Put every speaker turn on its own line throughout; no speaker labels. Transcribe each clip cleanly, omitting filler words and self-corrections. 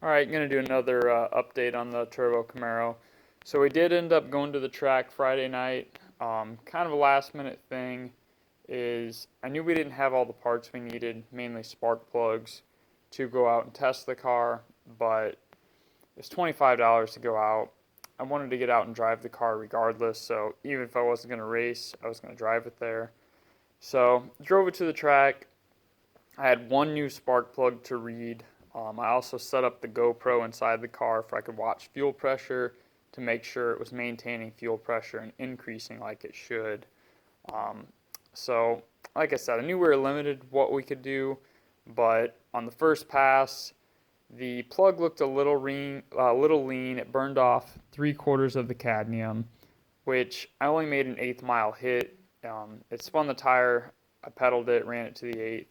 Alright, going to do another update on the Turbo Camaro. So we did end up going to the track Friday night. Kind of a last minute thing is I knew we didn't have all the parts we needed, mainly spark plugs, to go out and test the car, but it's $25 to go out. I wanted to get out and drive the car regardless, so even if I wasn't going to race, I was going to drive it there. So drove it to the track. I had one new spark plug to read. I also set up the GoPro inside the car so I could watch fuel pressure to make sure it was maintaining fuel pressure and increasing like it should. So, like I said, I knew we were limited what we could do, but on the first pass, the plug looked a little lean. It burned off 3/4 of the cadmium, which I only made an 1/8 mile hit. It spun the tire. I pedaled it, ran it to the 1/8.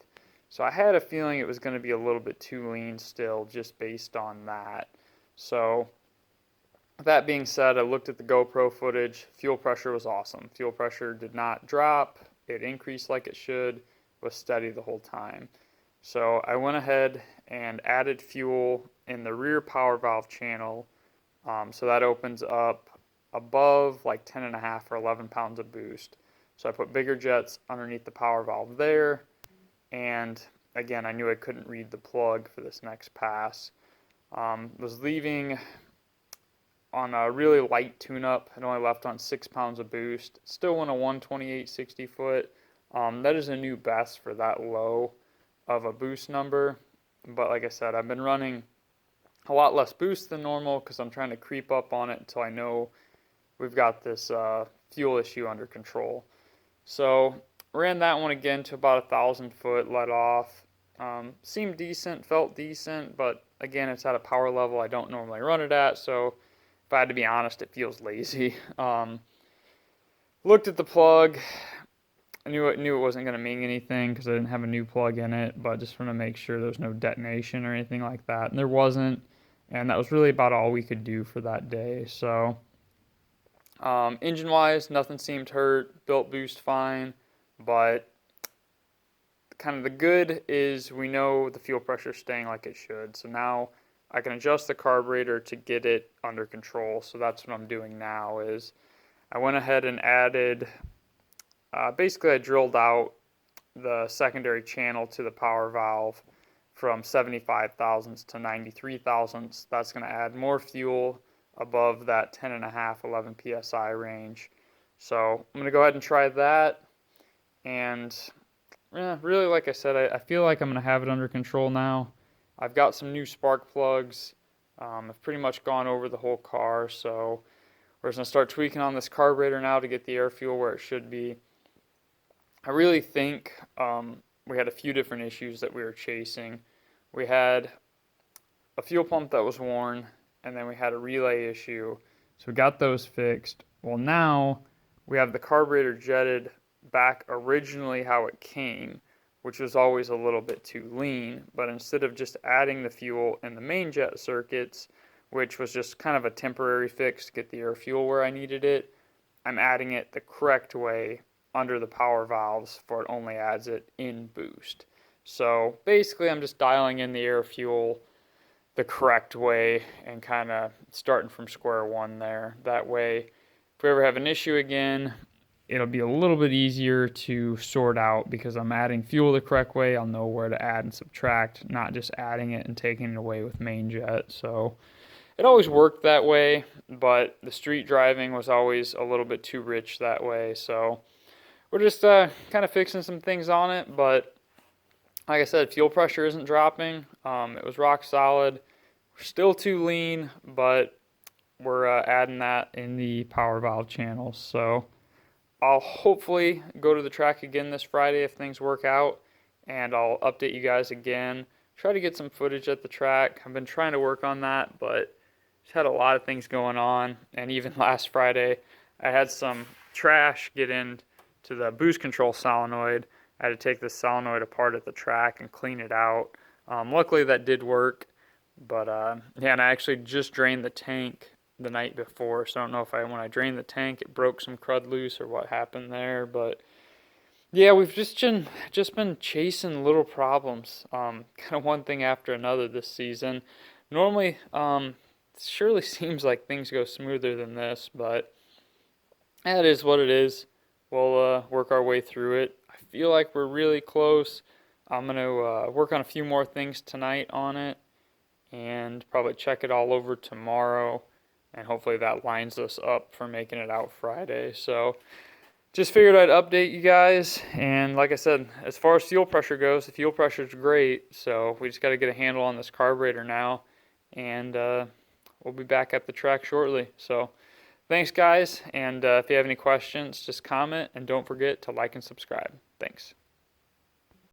So I had a feeling it was going to be a little bit too lean still, just based on that. So that being said, I looked at the GoPro footage. Fuel pressure was awesome. Fuel pressure did not drop. It increased like it should, was steady the whole time. So I went ahead and added fuel in the rear power valve channel. So that opens up above like 10.5 or 11 pounds of boost. So I put bigger jets underneath the power valve there. And again, I knew I couldn't read the plug for this next pass. Was leaving on a really light tune-up. It only left on 6 pounds of boost. Still went a 128/60 foot. That is a new best for that low of a boost number. But like I said, I've been running a lot less boost than normal because I'm trying to creep up on it until I know we've got this fuel issue under control. So ran that one again to about 1,000 foot, let off. Seemed decent, felt decent, but again, it's at a power level I don't normally run it at, so if I had to be honest, it feels lazy. Looked at the plug. I knew it wasn't going to mean anything because I didn't have a new plug in it, but just want to make sure there was no detonation or anything like that, and there wasn't, and that was really about all we could do for that day. So engine-wise, nothing seemed hurt, built boost fine, but kind of the good is we know the fuel pressure is staying like it should. So now I can adjust the carburetor to get it under control. So that's what I'm doing now is I went ahead and added, basically I drilled out the secondary channel to the power valve from 75 thousandths to 93 thousandths. That's going to add more fuel above that 10.5, 11 psi range. So I'm going to go ahead and try that. And yeah, really, like I said, I feel like I'm going to have it under control now. I've got some new spark plugs. I've pretty much gone over the whole car, so we're just going to start tweaking on this carburetor now to get the air fuel where it should be. I really think we had a few different issues that we were chasing. We had a fuel pump that was worn, and then we had a relay issue. So we got those fixed. Well, now we have the carburetor jetted back originally how it came, which was always a little bit too lean, but instead of just adding the fuel in the main jet circuits, which was just kind of a temporary fix to get the air fuel where I needed it, I'm adding it the correct way under the power valves for it only adds it in boost. So basically I'm just dialing in the air fuel the correct way and kind of starting from square one there. That way, if we ever have an issue again, it'll be a little bit easier to sort out because I'm adding fuel the correct way. I'll know where to add and subtract, not just adding it and taking it away with main jet. So it always worked that way, but the street driving was always a little bit too rich that way. So we're just kind of fixing some things on it, but like I said, fuel pressure isn't dropping. It was rock solid. We're still too lean, but we're adding that in the power valve channels. So I'll hopefully go to the track again this Friday if things work out, and I'll update you guys again. Try to get some footage at the track. I've been trying to work on that, but just had a lot of things going on, and even last Friday, I had some trash get into the boost control solenoid. I had to take the solenoid apart at the track and clean it out. Luckily, that did work, but yeah, and I actually just drained the tank the night before, so I don't know if when I drained the tank it broke some crud loose or what happened there, but yeah, we've just been chasing little problems, kind of one thing after another this season. Normally, it surely seems like things go smoother than this, but that is what it is. We'll work our way through it. I feel like we're really close. I'm going to work on a few more things tonight on it and probably check it all over tomorrow. And hopefully that lines us up for making it out Friday. So just figured I'd update you guys. And like I said, as far as fuel pressure goes, the fuel pressure is great. So we just got to get a handle on this carburetor now. And we'll be back at the track shortly. So thanks, guys. And if you have any questions, just comment. And don't forget to like and subscribe. Thanks.